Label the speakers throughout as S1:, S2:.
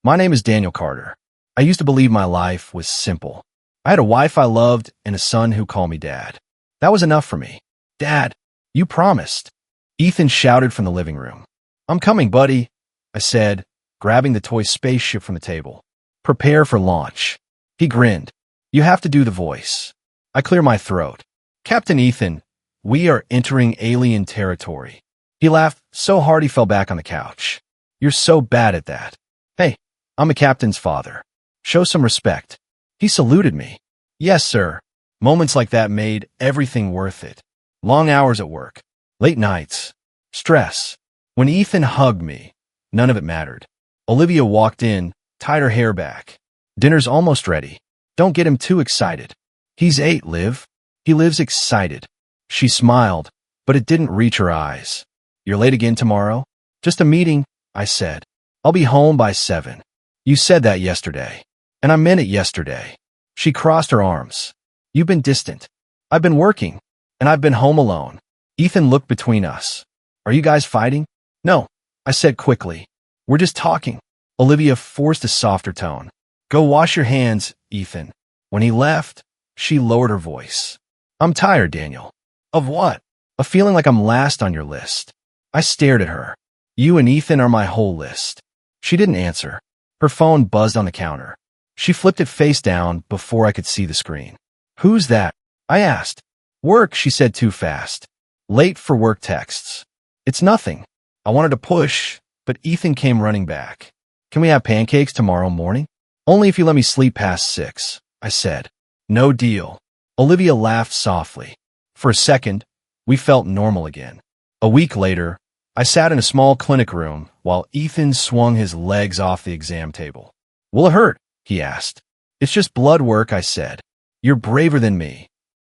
S1: My name is Daniel Carter. I used to believe my life was simple. I had a wife I loved and a son who called me Dad. That was enough for me. Dad, you promised. Ethan shouted from the living room. I'm coming, buddy, I said, grabbing the toy spaceship from the table. Prepare for launch. He grinned. You have to do the voice. I clear my throat. Captain Ethan, we are entering alien territory. He laughed so hard he fell back on the couch. You're so bad at that. Hey, I'm a captain's father. Show some respect. He saluted me. Yes, sir. Moments like that made everything worth it. Long hours at work. Late nights. Stress. When Ethan hugged me, none of it mattered. Olivia walked in, tied her hair back. Dinner's almost ready. Don't get him too excited. He's 8, Liv. He lives excited. She smiled, but it didn't reach her eyes. You're late again tomorrow? Just a meeting, I said. I'll be home by 7. You said that yesterday. And I meant it yesterday. She crossed her arms. You've been distant. I've been working, and I've been home alone. Ethan looked between us. Are you guys fighting? No, I said quickly. We're just talking. Olivia forced a softer tone. Go wash your hands, Ethan. When he left, she lowered her voice. I'm tired, Daniel. Of what? Of feeling like I'm last on your list. I stared at her. You and Ethan are my whole list. She didn't answer. Her phone buzzed on the counter. She flipped it face down before I could see the screen. Who's that? I asked. Work, she said too fast. Late for work texts. It's nothing. I wanted to push, but Ethan came running back. Can we have pancakes tomorrow morning? Only if you let me sleep past 6, I said. No deal. Olivia laughed softly. For a second, we felt normal again. A week later, I sat in a small clinic room while Ethan swung his legs off the exam table. Will it hurt? He asked. It's just blood work, I said. You're braver than me.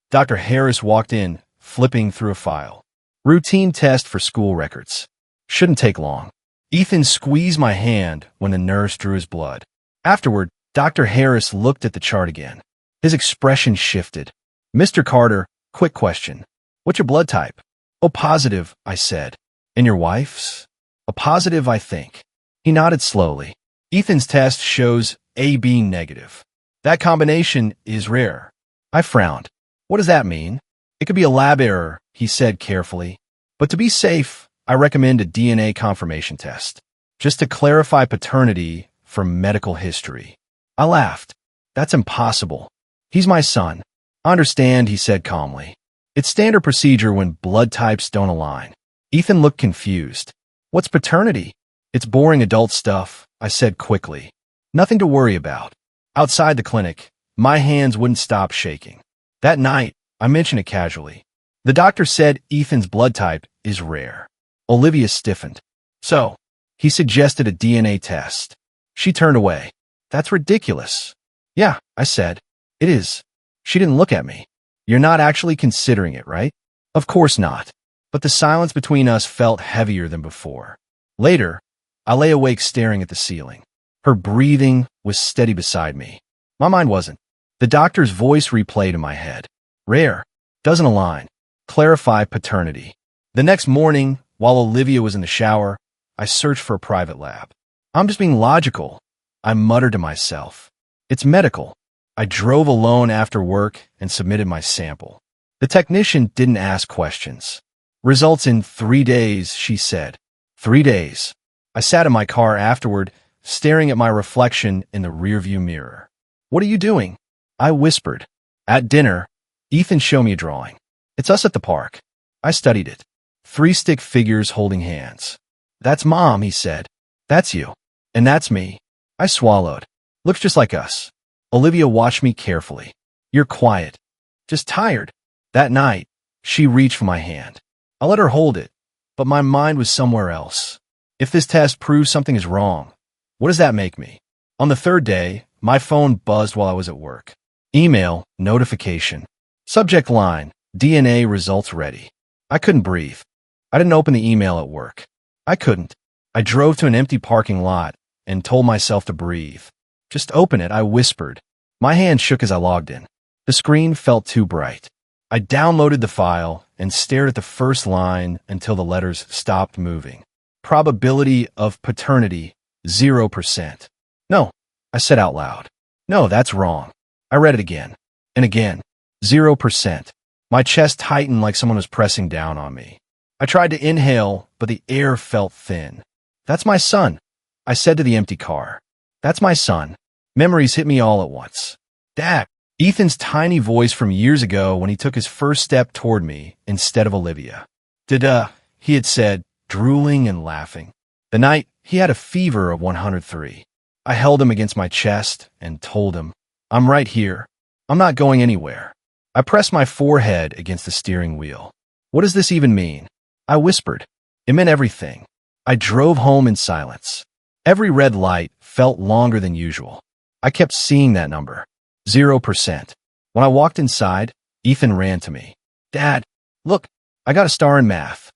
S1: Dr. Harris walked in, flipping through a file. Routine test for school records. Shouldn't take long. Ethan squeezed my hand when the nurse drew his blood. Afterward, Dr. Harris looked at the chart again. His expression shifted. Mr. Carter, quick question. What's your blood type? Oh, positive, I said. And your wife's? A positive, I think. He nodded slowly. Ethan's test shows AB negative. That combination is rare. I frowned. What does that mean? It could be a lab error, he said carefully. But to be safe, I recommend a DNA confirmation test, just to clarify paternity from medical history. I laughed. That's impossible. He's my son. I understand, he said calmly. It's standard procedure when blood types don't align. Ethan looked confused. What's paternity? It's boring adult stuff, I said quickly. Nothing to worry about. Outside the clinic, my hands wouldn't stop shaking. That night, I mentioned it casually. The doctor said Ethan's blood type is rare. Olivia stiffened. So, he suggested a DNA test. She turned away. That's ridiculous. Yeah, I said. It is. She didn't look at me. You're not actually considering it, right? Of course not. But the silence between us felt heavier than before. Later, I lay awake staring at the ceiling. Her breathing was steady beside me. My mind wasn't. The doctor's voice replayed in my head. Rare. Doesn't align. Clarify paternity. The next morning, while Olivia was in the shower, I searched for a private lab. I'm just being logical, I muttered to myself. It's medical. I drove alone after work and submitted my sample. The technician didn't ask questions. Results in 3 days, she said. 3 days. I sat in my car afterward, staring at my reflection in the rearview mirror. What are you doing? I whispered. At dinner, Ethan showed me a drawing. It's us at the park. I studied it. 3 stick figures holding hands. That's Mom, he said. That's you. And that's me. I swallowed. Looks just like us. Olivia watched me carefully. You're quiet. Just tired. That night, she reached for my hand. I let her hold it, but my mind was somewhere else. If this test proves something is wrong, what does that make me? On the 3rd day, my phone buzzed while I was at work. Email, notification. Subject line, DNA results ready. I couldn't breathe. I didn't open the email at work. I couldn't. I drove to an empty parking lot and told myself to breathe. Just open it, I whispered. My hand shook as I logged in. The screen felt too bright. I downloaded the file and stared at the first line until the letters stopped moving. Probability of paternity, 0%. No, I said out loud. No, that's wrong. I read it again. And again. 0%. My chest tightened like someone was pressing down on me. I tried to inhale, but the air felt thin. That's my son, I said to the empty car. That's my son. Memories hit me all at once. Dad. Ethan's tiny voice from years ago when he took his first step toward me instead of Olivia. He had said, drooling and laughing. The night, he had a fever of 103. I held him against my chest and told him, I'm right here. I'm not going anywhere. I pressed my forehead against the steering wheel. What does this even mean? I whispered. It meant everything. I drove home in silence. Every red light felt longer than usual. I kept seeing that number. 0%. When I walked inside, Ethan ran to me. Dad, look, I got a star in math.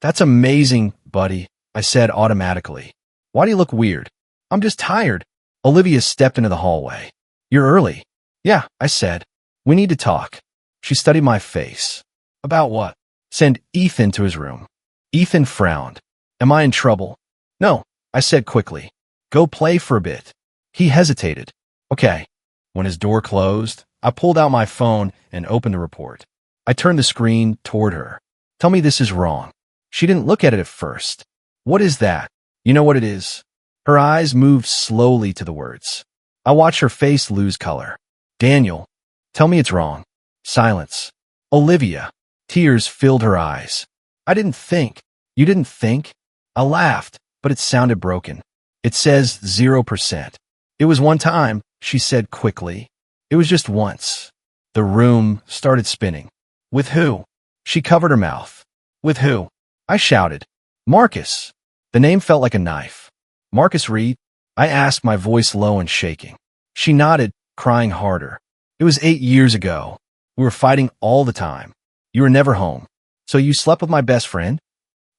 S1: That's amazing, buddy, I said automatically. Why do you look weird? I'm just tired. Olivia stepped into the hallway. You're early. Yeah, I said. We need to talk. She studied my face. About what? Send Ethan to his room. Ethan frowned. Am I in trouble? No, I said quickly. Go play for a bit. He hesitated. Okay. When his door closed, I pulled out my phone and opened the report. I turned the screen toward her. Tell me this is wrong. She didn't look at it at first. What is that? You know what it is? Her eyes moved slowly to the words. I watched her face lose color. Daniel, tell me it's wrong. Silence. Olivia. Tears filled her eyes. I didn't think. You didn't think? I laughed, but it sounded broken. It says 0%. It was one time, she said quickly. It was just once. The room started spinning. With who? She covered her mouth. With who? I shouted. Marcus. The name felt like a knife. Marcus Reed? I asked, my voice low and shaking. She nodded, crying harder. It was 8 years ago. We were fighting all the time. You were never home. So you slept with my best friend?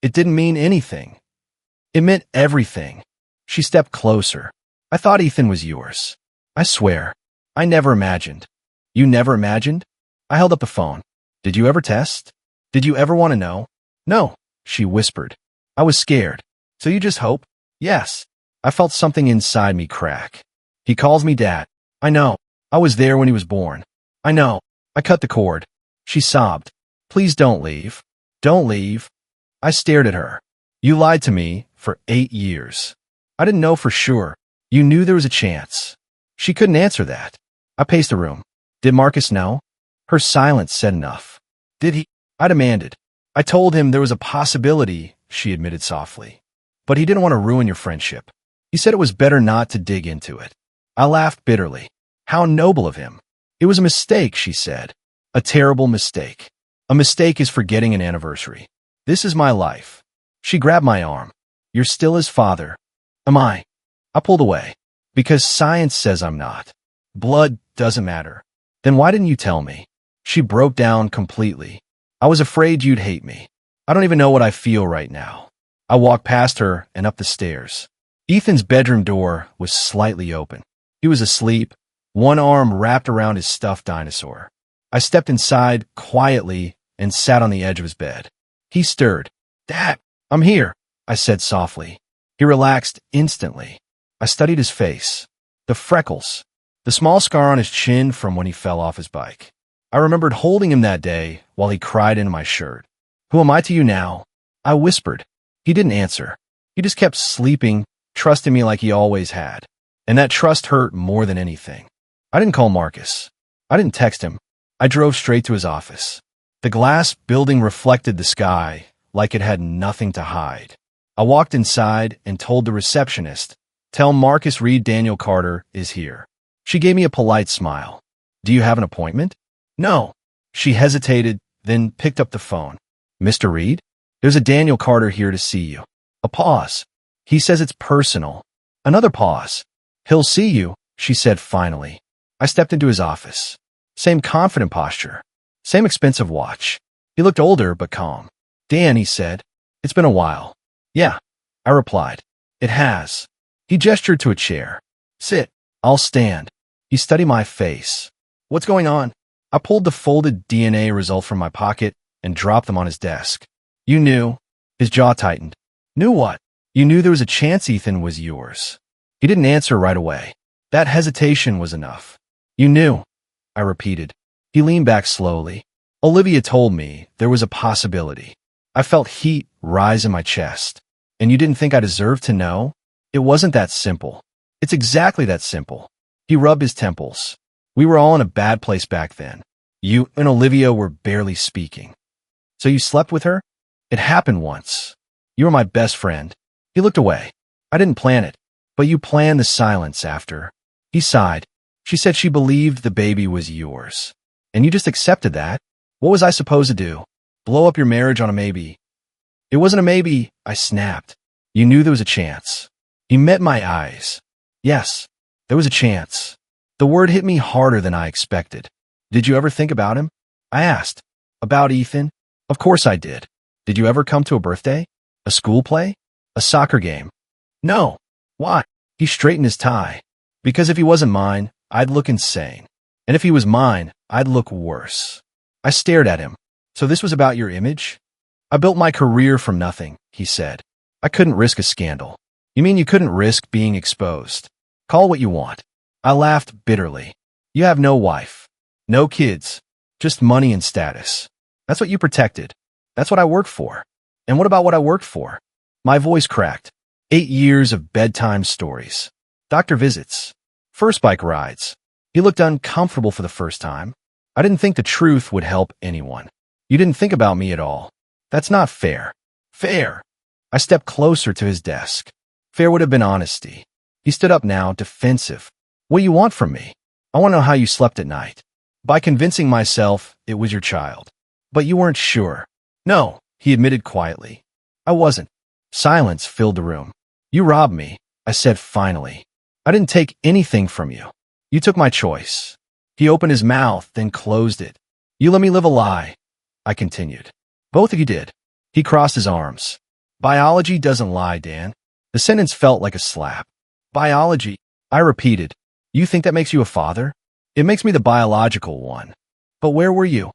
S1: It didn't mean anything. It meant everything. She stepped closer. I thought Ethan was yours. I swear. I never imagined. You never imagined? I held up the phone. Did you ever test? Did you ever want to know? No, she whispered. I was scared. So you just hope? Yes. I felt something inside me crack. He calls me Dad. I know. I was there when he was born. I know. I cut the cord. She sobbed. Please don't leave. Don't leave. I stared at her. You lied to me for 8 years. I didn't know for sure. You knew there was a chance. She couldn't answer that. I paced the room. Did Marcus know? Her silence said enough. Did he? I demanded. I told him there was a possibility, she admitted softly. But he didn't want to ruin your friendship. He said it was better not to dig into it. I laughed bitterly. How noble of him. It was a mistake, she said. A terrible mistake. A mistake is forgetting an anniversary. This is my life. She grabbed my arm. You're still his father. Am I? I pulled away. Because science says I'm not. Blood doesn't matter. Then why didn't you tell me? She broke down completely. I was afraid you'd hate me. I don't even know what I feel right now. I walked past her and up the stairs. Ethan's bedroom door was slightly open. He was asleep, one arm wrapped around his stuffed dinosaur. I stepped inside quietly and sat on the edge of his bed. He stirred. Dad, I'm here, I said softly. He relaxed instantly. I studied his face. The freckles. The small scar on his chin from when he fell off his bike. I remembered holding him that day while he cried into my shirt. Who am I to you now? I whispered. He didn't answer. He just kept sleeping, trusting me like he always had. And that trust hurt more than anything. I didn't call Marcus. I didn't text him. I drove straight to his office. The glass building reflected the sky like it had nothing to hide. I walked inside and told the receptionist, tell Marcus Reed Daniel Carter is here. She gave me a polite smile. Do you have an appointment? No. She hesitated, then picked up the phone. Mr. Reed? There's a Daniel Carter here to see you. A pause. He says it's personal. Another pause. He'll see you, she said finally. I stepped into his office. Same confident posture. Same expensive watch. He looked older but calm. Dan, he said. It's been a while. Yeah, I replied. It has. He gestured to a chair. Sit. I'll stand. He studied my face. What's going on? I pulled the folded DNA result from my pocket and dropped them on his desk. You knew. His jaw tightened. Knew what? You knew there was a chance Ethan was yours. He didn't answer right away. That hesitation was enough. You knew, I repeated. He leaned back slowly. Olivia told me there was a possibility. I felt heat rise in my chest. And you didn't think I deserved to know? It wasn't that simple. It's exactly that simple. He rubbed his temples. We were all in a bad place back then. You and Olivia were barely speaking. So you slept with her? It happened once. You were my best friend. He looked away. I didn't plan it, but you planned the silence after. He sighed. She said she believed the baby was yours. And you just accepted that? What was I supposed to do? Blow up your marriage on a maybe? It wasn't a maybe, I snapped. You knew there was a chance. He met my eyes. Yes, there was a chance. The word hit me harder than I expected. Did you ever think about him? I asked. About Ethan? Of course I did. Did you ever come to a birthday? A school play? A soccer game? No. Why? He straightened his tie. Because if he wasn't mine, I'd look insane. And if he was mine, I'd look worse. I stared at him. So this was about your image? I built my career from nothing, he said. I couldn't risk a scandal. You mean you couldn't risk being exposed? Call what you want. I laughed bitterly. You have no wife. No kids. Just money and status. That's what you protected. That's what I worked for. And what about what I worked for? My voice cracked. 8 years of bedtime stories. Doctor visits. First bike rides. He looked uncomfortable for the first time. I didn't think the truth would help anyone. You didn't think about me at all. That's not fair. Fair. I stepped closer to his desk. Fair would have been honesty. He stood up now, defensive. What do you want from me? I want to know how you slept at night. By convincing myself it was your child. But you weren't sure. No, he admitted quietly. I wasn't. Silence filled the room. You robbed me, I said finally. I didn't take anything from you. You took my choice. He opened his mouth, then closed it. You let me live a lie, I continued. Both of you did. He crossed his arms. Biology doesn't lie, Dan. The sentence felt like a slap. Biology, I repeated. You think that makes you a father? It makes me the biological one. But where were you?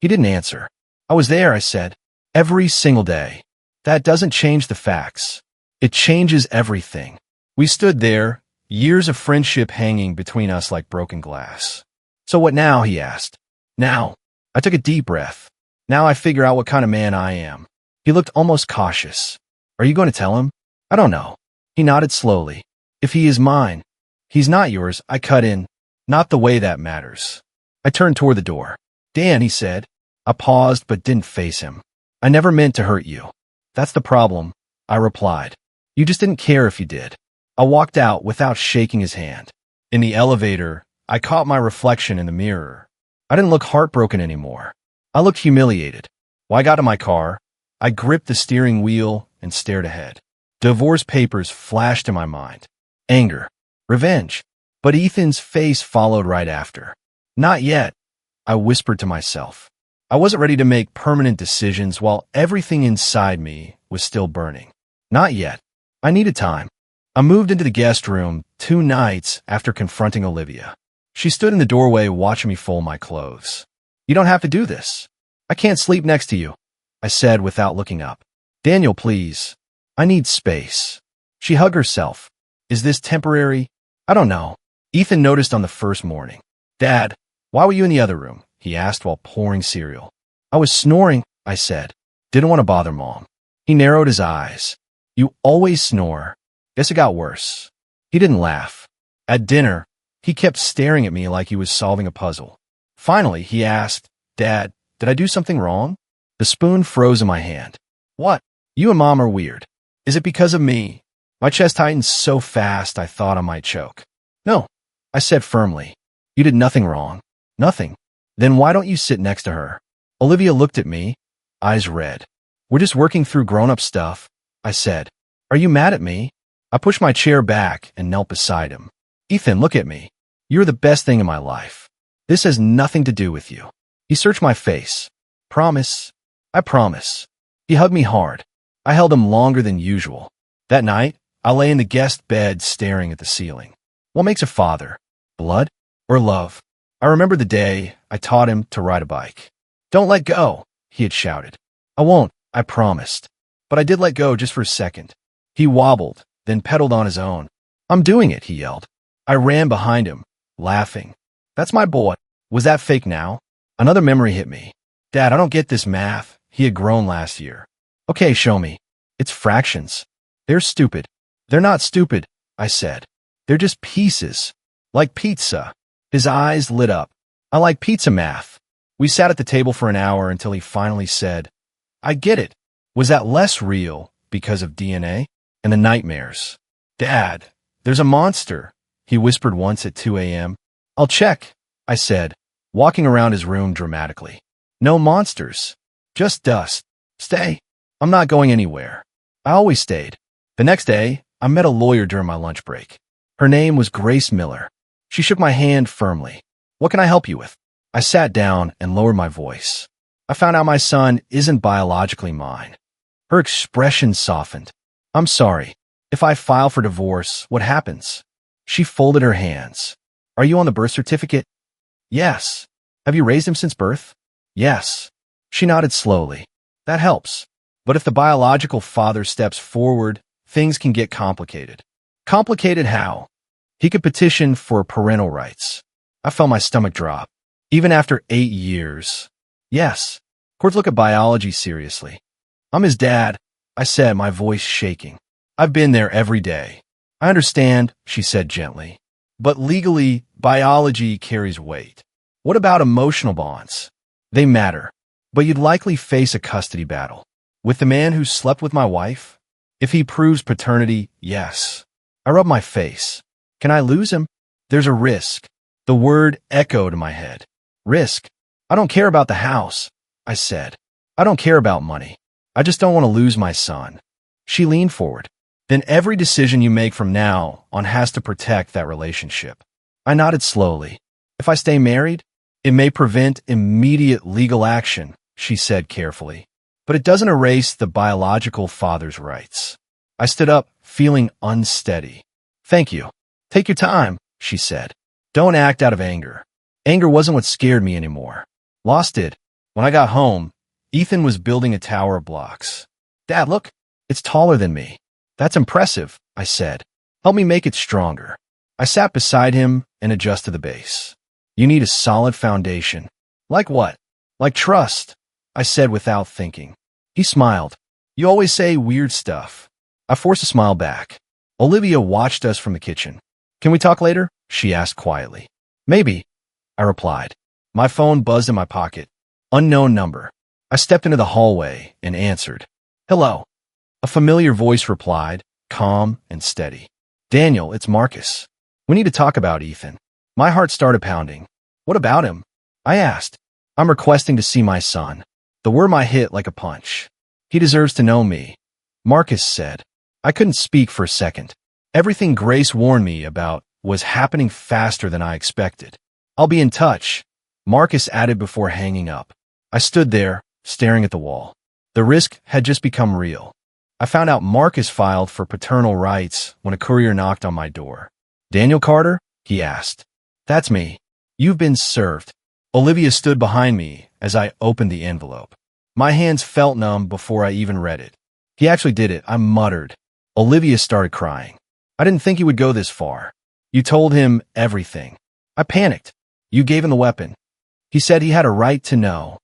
S1: He didn't answer. I was there, I said. Every single day. That doesn't change the facts. It changes everything. We stood there, years of friendship hanging between us like broken glass. So what now, he asked. Now. I took a deep breath. Now I figure out what kind of man I am. He looked almost cautious. Are you going to tell him? I don't know. He nodded slowly. If he is mine. He's not yours, I cut in. Not the way that matters. I turned toward the door. Dan, he said. I paused but didn't face him. I never meant to hurt you. That's the problem, I replied. You just didn't care if you did. I walked out without shaking his hand. In the elevator, I caught my reflection in the mirror. I didn't look heartbroken anymore. I looked humiliated. When I got to my car, I gripped the steering wheel and stared ahead. Divorce papers flashed in my mind. Anger. Revenge. But Ethan's face followed right after. Not yet, I whispered to myself. I wasn't ready to make permanent decisions while everything inside me was still burning. Not yet. I needed time. I moved into the guest room 2 nights after confronting Olivia. She stood in the doorway watching me fold my clothes. You don't have to do this. I can't sleep next to you, I said without looking up. Daniel, please. I need space. She hugged herself. Is this temporary? I don't know. Ethan noticed on the first morning. Dad, why were you in the other room? He asked while pouring cereal. I was snoring, I said. Didn't want to bother Mom. He narrowed his eyes. You always snore. Guess it got worse. He didn't laugh. At dinner, he kept staring at me like he was solving a puzzle. Finally, he asked, Dad, did I do something wrong? The spoon froze in my hand. What? You and Mom are weird. Is it because of me? My chest tightened so fast I thought I might choke. No, I said firmly. You did nothing wrong. Nothing. Then why don't you sit next to her? Olivia looked at me, eyes red. We're just working through grown-up stuff, I said. Are you mad at me? I pushed my chair back and knelt beside him. Ethan, look at me. You're the best thing in my life. This has nothing to do with you. He searched my face. Promise? I promise. He hugged me hard. I held him longer than usual. That night, I lay in the guest bed staring at the ceiling. What makes a father? Blood or love? I remember the day I taught him to ride a bike. Don't let go, he had shouted. I won't, I promised. But I did let go just for a second. He wobbled, then pedaled on his own. I'm doing it, he yelled. I ran behind him, laughing. That's my boy. Was that fake now? Another memory hit me. Dad, I don't get this math. He had grown last year. Okay, show me. It's fractions. They're stupid. They're not stupid, I said. They're just pieces. Like pizza. His eyes lit up. I like pizza math. We sat at the table for an hour until he finally said, I get it. Was that less real because of DNA and the nightmares? Dad, there's a monster, he whispered once at 2 a.m. I'll check, I said, walking around his room dramatically. No monsters. Just dust. Stay. I'm not going anywhere. I always stayed. The next day, I met a lawyer during my lunch break. Her name was Grace Miller. She shook my hand firmly. What can I help you with? I sat down and lowered my voice. I found out my son isn't biologically mine. Her expression softened. I'm sorry. If I file for divorce, what happens? She folded her hands. Are you on the birth certificate? Yes. Have you raised him since birth? Yes. She nodded slowly. That helps. But if the biological father steps forward, things can get complicated. Complicated how? He could petition for parental rights. I felt my stomach drop. Even after 8 years. Yes. Courts look at biology seriously. I'm his dad, I said, my voice shaking. I've been there every day. I understand, she said gently. But legally, biology carries weight. What about emotional bonds? They matter. But you'd likely face a custody battle. With the man who slept with my wife? If he proves paternity, yes. I rubbed my face. Can I lose him? There's a risk. The word echoed in my head. Risk. I don't care about the house, I said. I don't care about money. I just don't want to lose my son. She leaned forward. Then every decision you make from now on has to protect that relationship. I nodded slowly. If I stay married, it may prevent immediate legal action, she said carefully. But it doesn't erase the biological father's rights. I stood up, feeling unsteady. Thank you. Take your time, she said. Don't act out of anger. Anger wasn't what scared me anymore. Lost it. When I got home, Ethan was building a tower of blocks. Dad, look, it's taller than me. That's impressive, I said. Help me make it stronger. I sat beside him and adjusted the base. You need a solid foundation. Like what? Like trust, I said without thinking. He smiled. You always say weird stuff. I forced a smile back. Olivia watched us from the kitchen. Can we talk later? She asked quietly. Maybe, I replied. My phone buzzed in my pocket. Unknown number. I stepped into the hallway and answered. Hello. A familiar voice replied, calm and steady. Daniel, it's Marcus. We need to talk about Ethan. My heart started pounding. What about him? I asked. I'm requesting to see my son. The word might hit like a punch. He deserves to know me, Marcus said. I couldn't speak for a second. Everything Grace warned me about was happening faster than I expected. I'll be in touch, Marcus added before hanging up. I stood there, staring at the wall. The risk had just become real. I found out Marcus filed for paternal rights when a courier knocked on my door. Daniel Carter? He asked. That's me. You've been served. Olivia stood behind me as I opened the envelope. My hands felt numb before I even read it. He actually did it, I muttered. Olivia started crying. I didn't think he would go this far. You told him everything. I panicked. You gave him the weapon. He said he had a right to know,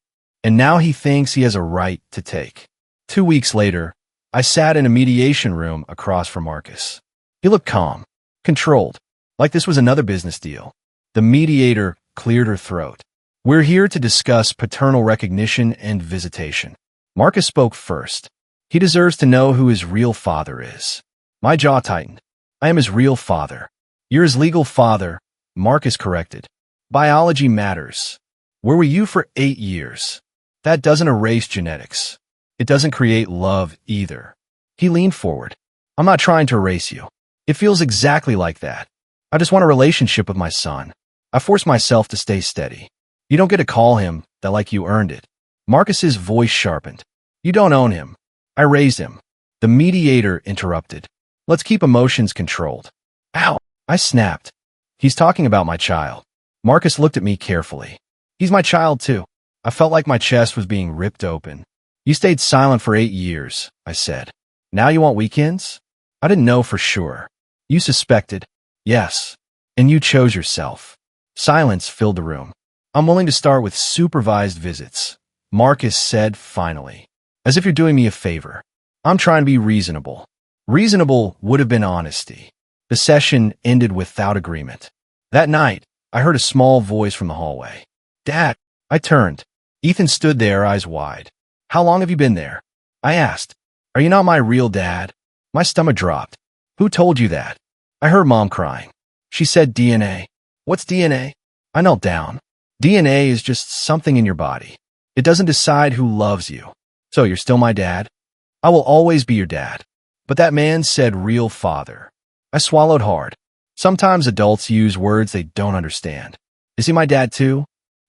S1: and now he thinks he has a right to take. 2 weeks later, I sat in a mediation room across from Marcus. He looked calm, controlled, like this was another business deal. The mediator cleared her throat. We're here to discuss paternal recognition and visitation. Marcus spoke first. He deserves to know who his real father is. My jaw tightened. I am his real father. You're his legal father, Marcus corrected. Biology matters. Where were you for 8 years? That doesn't erase genetics. It doesn't create love either. He leaned forward. I'm not trying to erase you. It feels exactly like that. I just want a relationship with my son. I forced myself to stay steady. You don't get to call him that like you earned it. Marcus's voice sharpened. You don't own him. I raised him. The mediator interrupted. Let's keep emotions controlled. Ow! I snapped. He's talking about my child. Marcus looked at me carefully. He's my child too. I felt like my chest was being ripped open. You stayed silent for 8 years, I said. Now you want weekends? I didn't know for sure. You suspected. Yes. And you chose yourself. Silence filled the room. I'm willing to start with supervised visits, Marcus said finally. As if you're doing me a favor. I'm trying to be reasonable. Reasonable would have been honesty. The session ended without agreement. That night, I heard a small voice from the hallway. Dad. I turned. Ethan stood there, eyes wide. How long have you been there? I asked. Are you not my real dad? My stomach dropped. Who told you that? I heard Mom crying. She said DNA. What's DNA? I knelt down. DNA is just something in your body. It doesn't decide who loves you. So you're still my dad? I will always be your dad. But that man said real father. I swallowed hard. Sometimes adults use words they don't understand. Is he my dad too?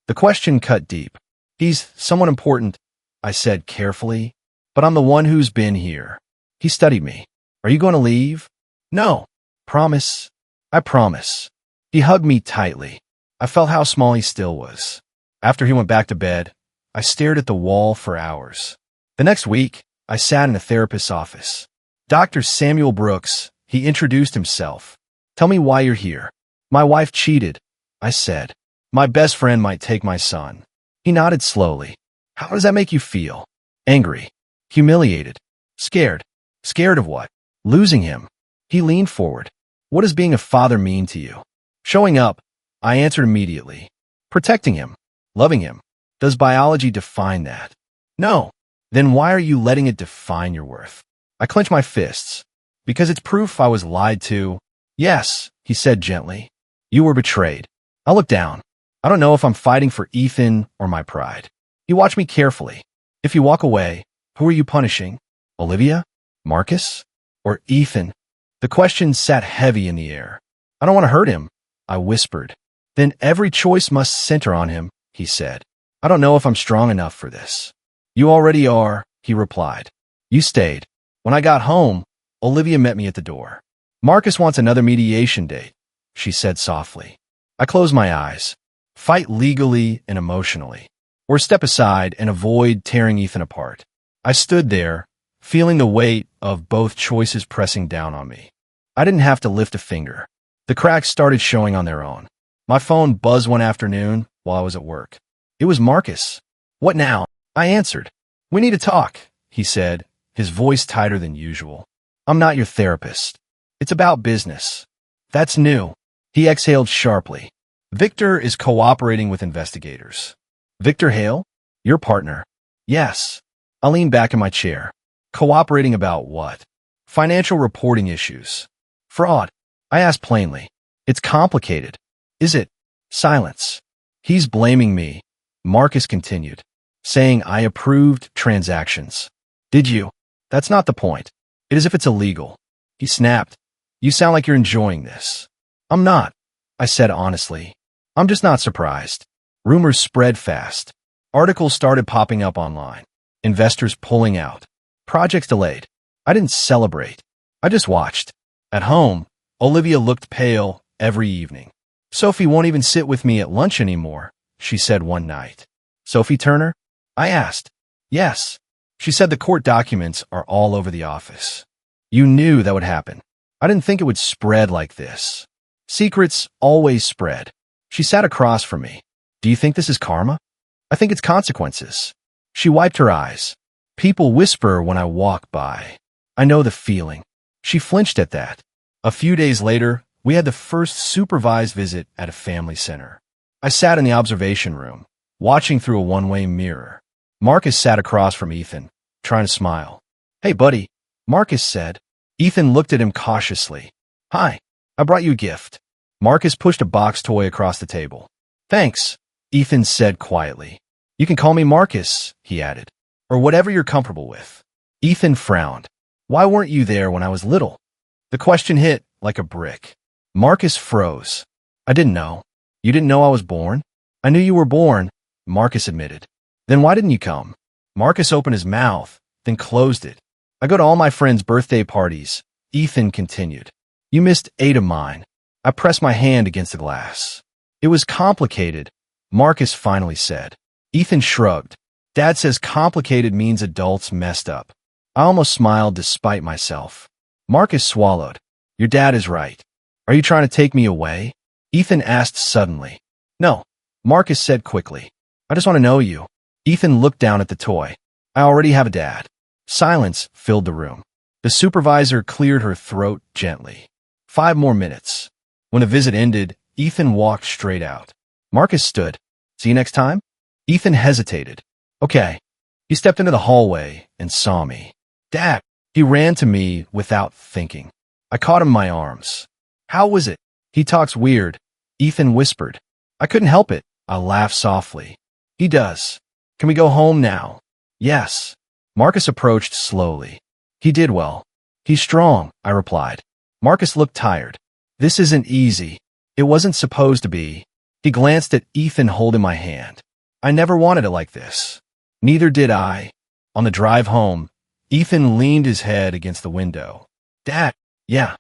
S1: The question cut deep. He's someone important, I said carefully, but I'm the one who's been here. He studied me. Are you going to leave? No. Promise. I promise. He hugged me tightly. I felt how small he still was. After he went back to bed, I stared at the wall for hours. The next week, I sat in a therapist's office. Dr. Samuel Brooks, he introduced himself. Tell me why you're here. My wife cheated, I said. My best friend might take my son. He nodded slowly. How does that make you feel? Angry. Humiliated. Scared. Scared of what? Losing him. He leaned forward. What does being a father mean to you? Showing up, I answered immediately. Protecting him. Loving him. Does biology define that? No. Then why are you letting it define your worth? I clenched my fists. Because it's proof I was lied to. Yes, he said gently. You were betrayed. I looked down. I don't know if I'm fighting for Ethan or my pride. He watched me carefully. If you walk away, who are you punishing? Olivia? Marcus? Or Ethan? The question sat heavy in the air. I don't want to hurt him, I whispered. Then every choice must center on him, he said. I don't know if I'm strong enough for this. You already are, he replied. You stayed. When I got home, Olivia met me at the door. Marcus wants another mediation date, she said softly. I closed my eyes. Fight legally and emotionally. Or step aside and avoid tearing Ethan apart. I stood there, feeling the weight of both choices pressing down on me. I didn't have to lift a finger. The cracks started showing on their own. My phone buzzed one afternoon while I was at work. It was Marcus. What now? I answered. We need to talk, he said, his voice tighter than usual. I'm not your therapist. It's about business. That's new. He exhaled sharply. Victor is cooperating with investigators. Victor Hale? Your partner? Yes. I leaned back in my chair. Cooperating about what? Financial reporting issues. Fraud. I asked plainly. It's complicated. Is it? Silence. He's blaming me, Marcus continued, saying I approved transactions. Did you? That's not the point. It is if it's illegal. He snapped. You sound like you're enjoying this. I'm not, I said honestly. I'm just not surprised. Rumors spread fast. Articles started popping up online. Investors pulling out. Projects delayed. I didn't celebrate. I just watched. At home, Olivia looked pale every evening. Sophie won't even sit with me at lunch anymore, she said one night. Sophie Turner? I asked. Yes. She said the court documents are all over the office. You knew that would happen. I didn't think it would spread like this. Secrets always spread. She sat across from me. Do you think this is karma? I think it's consequences. She wiped her eyes. People whisper when I walk by. I know the feeling. She flinched at that. A few days later, we had the first supervised visit at a family center. I sat in the observation room, watching through a one-way mirror. Marcus sat across from Ethan, trying to smile. Hey, buddy, Marcus said. Ethan looked at him cautiously. Hi, I brought you a gift. Marcus pushed a box toy across the table. Thanks, Ethan said quietly. You can call me Marcus, he added, or whatever you're comfortable with. Ethan frowned. Why weren't you there when I was little? The question hit like a brick. Marcus froze. I didn't know. You didn't know I was born? I knew you were born, Marcus admitted. Then why didn't you come? Marcus opened his mouth, then closed it. I go to all my friends' birthday parties, Ethan continued. You missed 8 of mine. I pressed my hand against the glass. It was complicated, Marcus finally said. Ethan shrugged. Dad says complicated means adults messed up. I almost smiled despite myself. Marcus swallowed. Your dad is right. Are you trying to take me away? Ethan asked suddenly. No, Marcus said quickly. I just want to know you. Ethan looked down at the toy. I already have a dad. Silence filled the room. The supervisor cleared her throat gently. 5 more minutes. When the visit ended, Ethan walked straight out. Marcus stood. See you next time? Ethan hesitated. Okay. He stepped into the hallway and saw me. Dad! He ran to me without thinking. I caught him in my arms. How was it? He talks weird. Ethan whispered. I couldn't help it. I laughed softly. He does. Can we go home now? Yes. Marcus approached slowly. He did well. He's strong, I replied. Marcus looked tired. This isn't easy. It wasn't supposed to be. He glanced at Ethan holding my hand. I never wanted it like this. Neither did I. On the drive home, Ethan leaned his head against the window. Dad, yeah.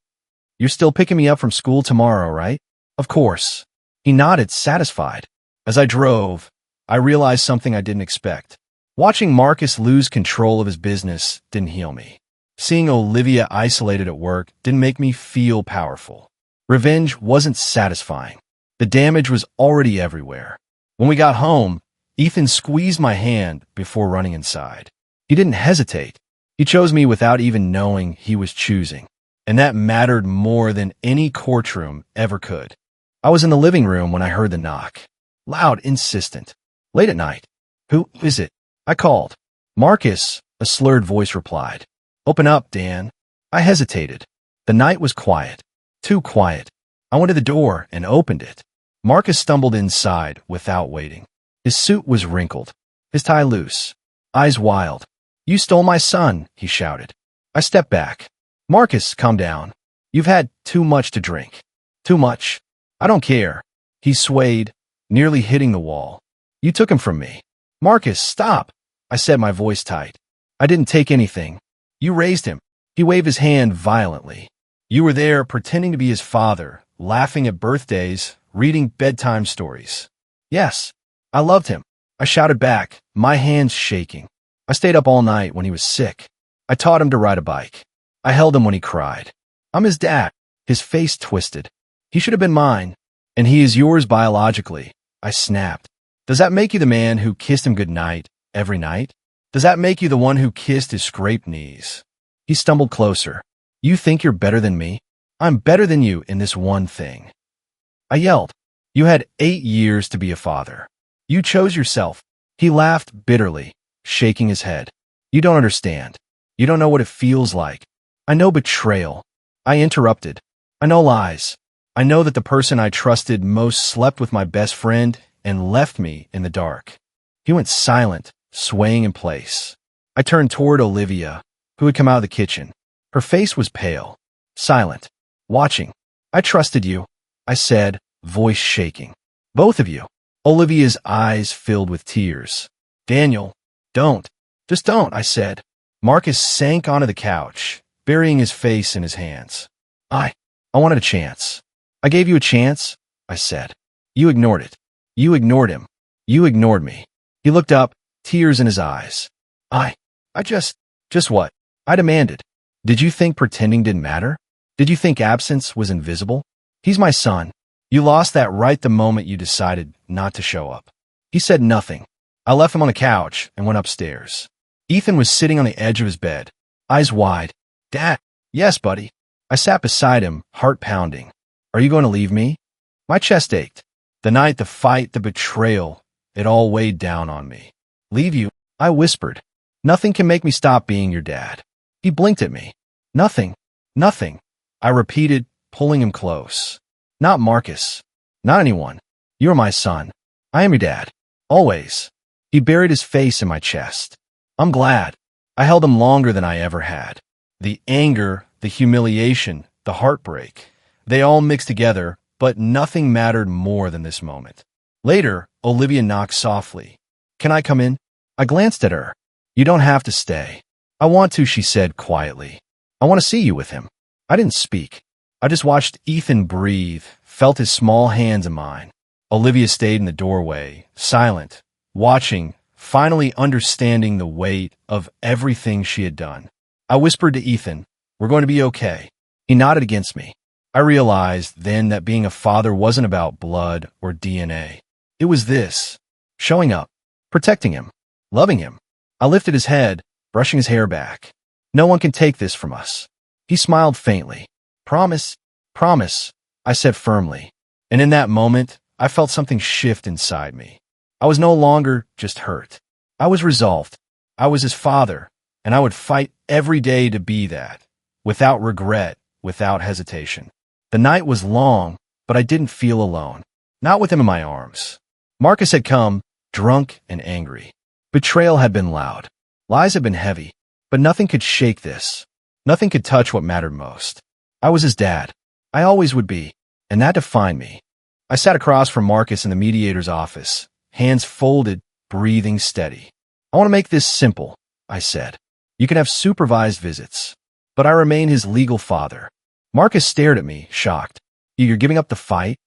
S1: You're still picking me up from school tomorrow, right? Of course. He nodded, satisfied. As I drove, I realized something I didn't expect. Watching Marcus lose control of his business didn't heal me. Seeing Olivia isolated at work didn't make me feel powerful. Revenge wasn't satisfying. The damage was already everywhere. When we got home, Ethan squeezed my hand before running inside. He didn't hesitate. He chose me without even knowing he was choosing. And that mattered more than any courtroom ever could. I was in the living room when I heard the knock. Loud, insistent. Late at night. Who is it? I called. Marcus, a slurred voice replied. Open up, Dan. I hesitated. The night was quiet. Too quiet. I went to the door and opened it. Marcus stumbled inside without waiting. His suit was wrinkled, his tie loose, eyes wild. You stole my son, he shouted. I stepped back. Marcus, calm down. You've had too much to drink. Too much. I don't care. He swayed, nearly hitting the wall. You took him from me. Marcus, stop. I said, my voice tight. I didn't take anything. You raised him. He waved his hand violently. You were there pretending to be his father, laughing at birthdays, reading bedtime stories. Yes, I loved him. I shouted back, my hands shaking. I stayed up all night when he was sick. I taught him to ride a bike. I held him when he cried. I'm his dad. His face twisted. He should have been mine, and he is yours biologically. I snapped. Does that make you the man who kissed him goodnight every night? Does that make you the one who kissed his scraped knees? He stumbled closer. You think you're better than me? I'm better than you in this one thing. I yelled. You had 8 years to be a father. You chose yourself. He laughed bitterly, shaking his head. You don't understand. You don't know what it feels like. I know betrayal. I interrupted. I know lies. I know that the person I trusted most slept with my best friend and left me in the dark. He went silent, swaying in place. I turned toward Olivia, who had come out of the kitchen. Her face was pale, silent, watching. I trusted you, I said, voice shaking. Both of you. Olivia's eyes filled with tears. Daniel, don't. Just don't, I said. Marcus sank onto the couch, burying his face in his hands. I wanted a chance. I gave you a chance, I said. You ignored it. You ignored him. You ignored me. He looked up, tears in his eyes. I just what? I demanded. Did you think pretending didn't matter? Did you think absence was invisible? He's my son. You lost that right the moment you decided not to show up. He said nothing. I left him on the couch and went upstairs. Ethan was sitting on the edge of his bed, eyes wide. Dad? Yes, buddy. I sat beside him, heart pounding. Are you going to leave me? My chest ached. The night, the fight, the betrayal, it all weighed down on me. Leave you? I whispered. Nothing can make me stop being your dad. He blinked at me. Nothing. Nothing. I repeated, pulling him close. Not Marcus. Not anyone. You're my son. I am your dad. Always. He buried his face in my chest. I'm glad. I held him longer than I ever had. The anger, the humiliation, the heartbreak. They all mixed together, but nothing mattered more than this moment. Later, Olivia knocked softly. Can I come in? I glanced at her. You don't have to stay. I want to, she said quietly. I want to see you with him. I didn't speak. I just watched Ethan breathe, felt his small hands in mine. Olivia stayed in the doorway, silent, watching, finally understanding the weight of everything she had done. I whispered to Ethan, we're going to be okay. He nodded against me. I realized then that being a father wasn't about blood or DNA. It was this: showing up, protecting him, loving him. I lifted his head, brushing his hair back. No one can take this from us. He smiled faintly. Promise, promise, I said firmly. And in that moment, I felt something shift inside me. I was no longer just hurt. I was resolved. I was his father, and I would fight every day to be that, without regret, without hesitation. The night was long, but I didn't feel alone. Not with him in my arms. Marcus had come, drunk and angry. Betrayal had been loud. Lies had been heavy. But nothing could shake this. Nothing could touch what mattered most. I was his dad. I always would be. And that defined me. I sat across from Marcus in the mediator's office, hands folded, breathing steady. I want to make this simple, I said. You can have supervised visits. But I remain his legal father. Marcus stared at me, shocked. You're giving up the fight?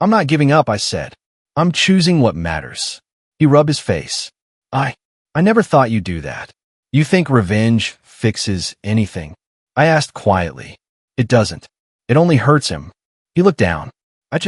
S1: I'm not giving up, I said. I'm choosing what matters. He rubbed his face. I never thought you'd do that. You think revenge fixes anything? I asked quietly. It doesn't. It only hurts him. He looked down. I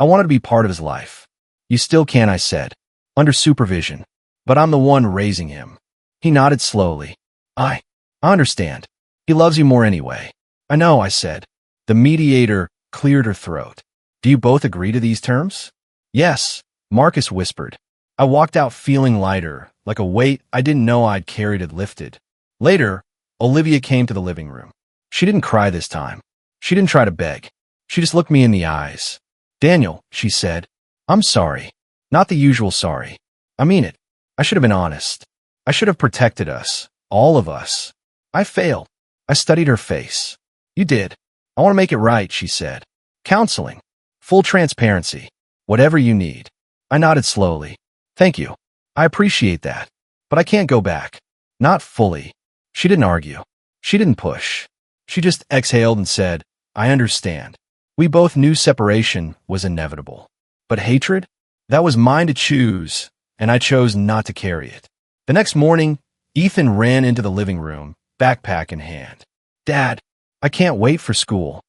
S1: wanted to be part of his life. You still can, I said, under supervision. But I'm the one raising him. He nodded slowly. I understand. He loves you more anyway. I know, I said. The mediator cleared her throat. Do you both agree to these terms? Yes, Marcus whispered. I walked out feeling lighter, like a weight I didn't know I'd carried had lifted. Later, Olivia came to the living room. She didn't cry this time. She didn't try to beg. She just looked me in the eyes. Daniel, she said, I'm sorry. Not the usual sorry. I mean it. I should have been honest. I should have protected us, all of us. I failed. I studied her face. You did. I want to make it right, she said. Counseling. Full transparency. Whatever you need. I nodded slowly. Thank you. I appreciate that. But I can't go back. Not fully. She didn't argue. She didn't push. She just exhaled and said, I understand. We both knew separation was inevitable. But hatred? That was mine to choose, and I chose not to carry it. The next morning, Ethan ran into the living room, backpack in hand. Dad, I can't wait for school.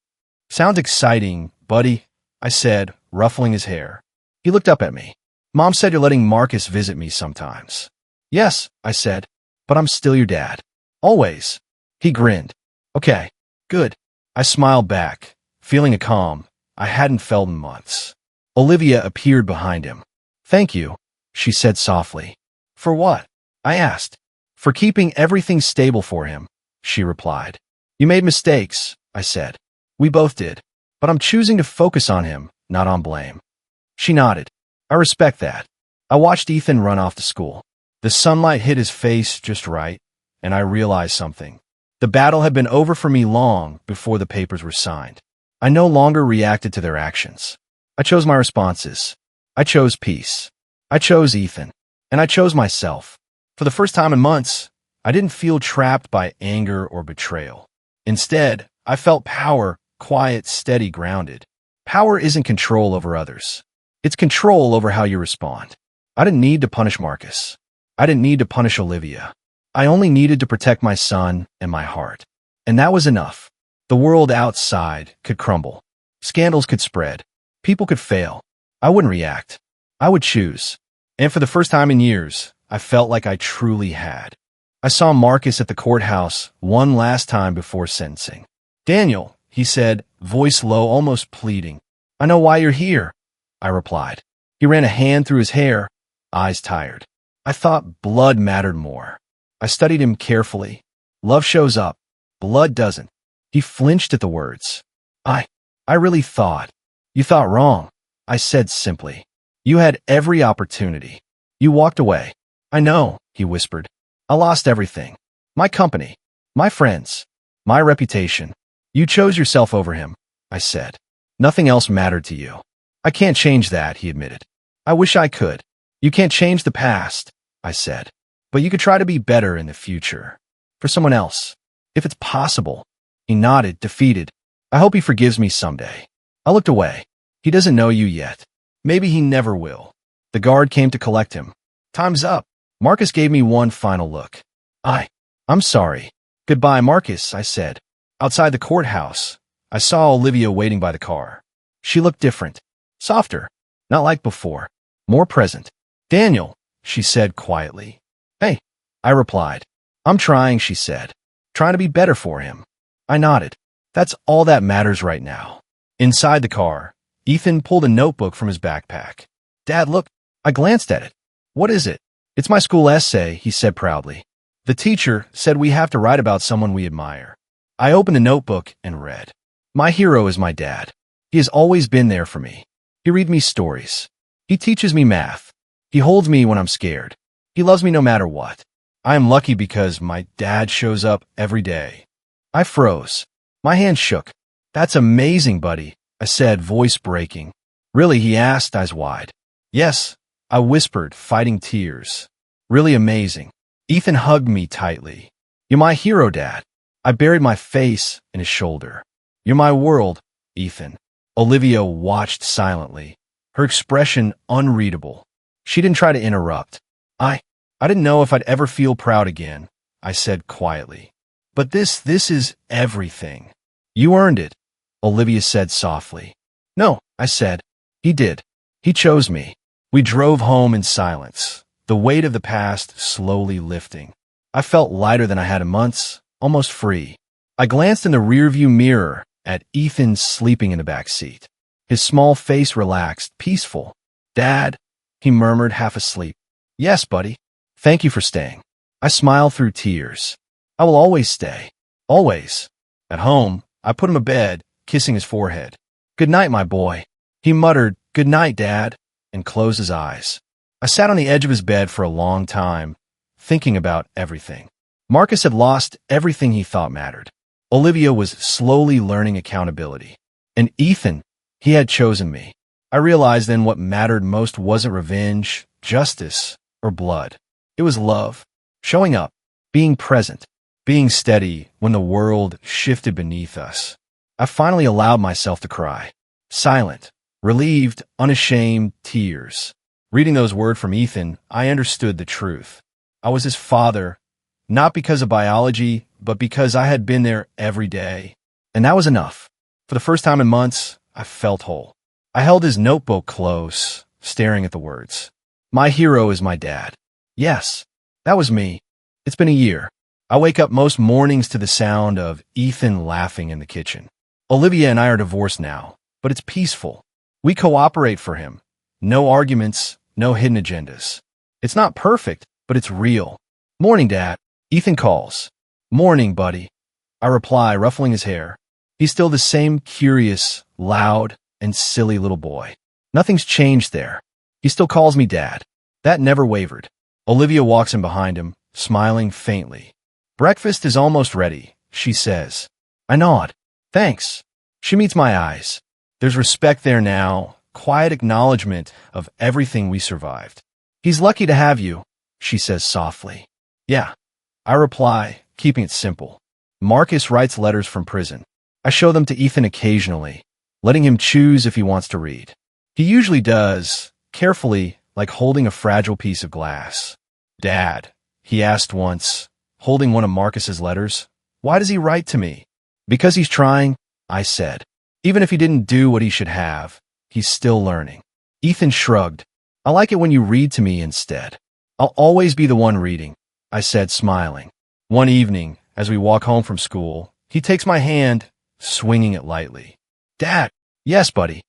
S1: Sounds exciting, buddy, I said, ruffling his hair. He looked up at me. Mom said you're letting Marcus visit me sometimes. Yes, I said, but I'm still your dad. Always. He grinned. Okay, good. I smiled back, feeling a calm I hadn't felt in months. Olivia appeared behind him. Thank you, she said softly. For what? I asked. For keeping everything stable for him, she replied. You made mistakes, I said. We both did. But I'm choosing to focus on him, not on blame. She nodded. I respect that. I watched Ethan run off to school. The sunlight hit his face just right, and I realized something. The battle had been over for me long before the papers were signed. I no longer reacted to their actions. I chose my responses. I chose peace. I chose Ethan. And I chose myself. For the first time in months, I didn't feel trapped by anger or betrayal. Instead, I felt power, quiet, steady, grounded. Power isn't control over others. It's control over how you respond. I didn't need to punish Marcus. I didn't need to punish Olivia. I only needed to protect my son and my heart. And that was enough. The world outside could crumble. Scandals could spread. People could fail. I wouldn't react. I would choose. And for the first time in years, I felt like I truly had. I saw Marcus at the courthouse one last time before sentencing. Daniel, he said, voice low, almost pleading. I know why you're here, I replied. He ran a hand through his hair, eyes tired. I thought blood mattered more. I studied him carefully. Love shows up. Blood doesn't. He flinched at the words. I really thought. You thought wrong, I said simply. You had every opportunity. You walked away. I know, he whispered. I lost everything. My company. My friends. My reputation. You chose yourself over him, I said. Nothing else mattered to you. I can't change that, he admitted. I wish I could. You can't change the past, I said. But you could try to be better in the future. For someone else. If it's possible. He nodded, defeated. I hope he forgives me someday. I looked away. He doesn't know you yet. Maybe he never will. The guard came to collect him. Time's up. Marcus gave me one final look. I'm sorry. Goodbye, Marcus, I said. Outside the courthouse, I saw Olivia waiting by the car. She looked different. Softer. Not like before. More present. Daniel, she said quietly. Hey, I replied. I'm trying, she said. Trying to be better for him. I nodded. That's all that matters right now. Inside the car, Ethan pulled a notebook from his backpack. Dad, look. I glanced at it. What is it? It's my school essay, he said proudly. The teacher said we have to write about someone we admire. I opened the notebook and read. My hero is my dad. He has always been there for me. He reads me stories. He teaches me math. He holds me when I'm scared. He loves me no matter what. I am lucky because my dad shows up every day. I froze. My hand shook. That's amazing, buddy, I said, voice breaking. Really, he asked, eyes wide. Yes, I whispered, fighting tears. Really amazing. Ethan hugged me tightly. You're my hero, Dad. I buried my face in his shoulder. You're my world, Ethan. Olivia watched silently, her expression unreadable. She didn't try to interrupt. I didn't know if I'd ever feel proud again, I said quietly. But this is everything. You earned it, Olivia said softly. No, I said. He did. He chose me. We drove home in silence, the weight of the past slowly lifting. I felt lighter than I had in months, almost free. I glanced in the rearview mirror at Ethan sleeping in the back seat. His small face relaxed, peaceful. Dad, he murmured, half asleep. Yes, buddy. Thank you for staying. I smiled through tears. I will always stay. Always. At home, I put him to bed, kissing his forehead. Good night, my boy. He muttered, Good night, Dad, and closed his eyes. I sat on the edge of his bed for a long time, thinking about everything. Marcus had lost everything he thought mattered. Olivia was slowly learning accountability. And Ethan, he had chosen me. I realized then what mattered most wasn't revenge, justice, or blood. It was love. Showing up. Being present. Being steady when the world shifted beneath us. I finally allowed myself to cry. Silent. Relieved, unashamed tears. Reading those words from Ethan, I understood the truth. I was his father, not because of biology, but because I had been there every day. And that was enough. For the first time in months, I felt whole. I held his notebook close, staring at the words. My hero is my dad. Yes, that was me. It's been a year. I wake up most mornings to the sound of Ethan laughing in the kitchen. Olivia and I are divorced now, but it's peaceful. We cooperate for him. No arguments, no hidden agendas. It's not perfect, but it's real. Morning, Dad. Ethan calls. Morning, buddy. I reply, ruffling his hair. He's still the same curious, loud, and silly little boy. Nothing's changed there. He still calls me Dad. That never wavered. Olivia walks in behind him, smiling faintly. Breakfast is almost ready, she says. I nod. Thanks. She meets my eyes. There's respect there now, quiet acknowledgement of everything we survived. He's lucky to have you, she says softly. Yeah, I reply, keeping it simple. Marcus writes letters from prison. I show them to Ethan occasionally, letting him choose if he wants to read. He usually does, carefully, like holding a fragile piece of glass. Dad, he asked once, holding one of Marcus's letters, why does he write to me? Because he's trying, I said. Even if he didn't do what he should have, he's still learning. Ethan shrugged. I like it when you read to me instead. I'll always be the one reading, I said, smiling. One evening, as we walk home from school, he takes my hand, swinging it lightly. Dad, yes, buddy.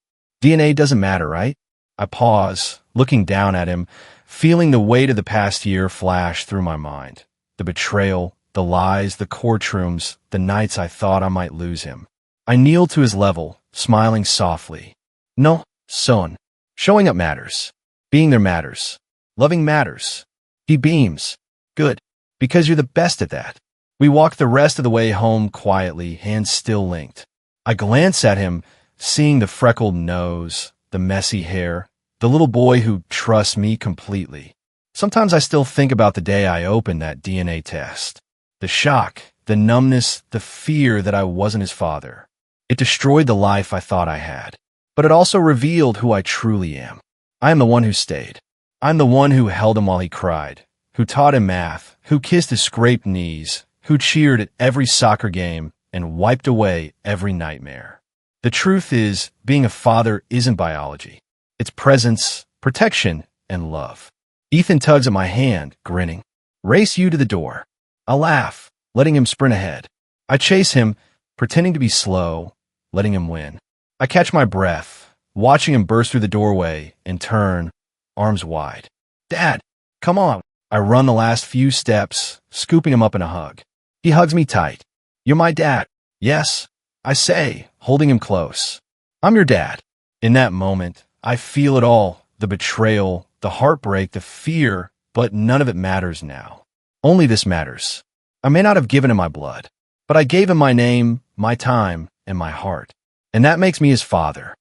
S1: DNA doesn't matter, right? I pause, looking down at him, feeling the weight of the past year flash through my mind. The betrayal, the lies, the courtrooms, the nights I thought I might lose him. I kneel to his level, smiling softly. No, son. Showing up matters. Being there matters. Loving matters. He beams. Good. Because you're the best at that. We walk the rest of the way home quietly, hands still linked. I glance at him, seeing the freckled nose, the messy hair, the little boy who trusts me completely. Sometimes I still think about the day I opened that DNA test. The shock, the numbness, the fear that I wasn't his father. It destroyed the life I thought I had. But it also revealed who I truly am. I am the one who stayed. I'm the one who held him while he cried, who taught him math, who kissed his scraped knees, who cheered at every soccer game, and wiped away every nightmare. The truth is, being a father isn't biology. It's presence, protection, and love. Ethan tugs at my hand, grinning. Race you to the door. I laugh, letting him sprint ahead. I chase him, pretending to be slow, letting him win. I catch my breath, watching him burst through the doorway and turn, arms wide. Dad, come on. I run the last few steps, scooping him up in a hug. He hugs me tight. You're my dad. Yes, I say, holding him close. I'm your dad. In that moment, I feel it all, the betrayal, the heartbreak, the fear, but none of it matters now. Only this matters. I may not have given him my blood, but I gave him my name, my time, and my heart. And that makes me his father.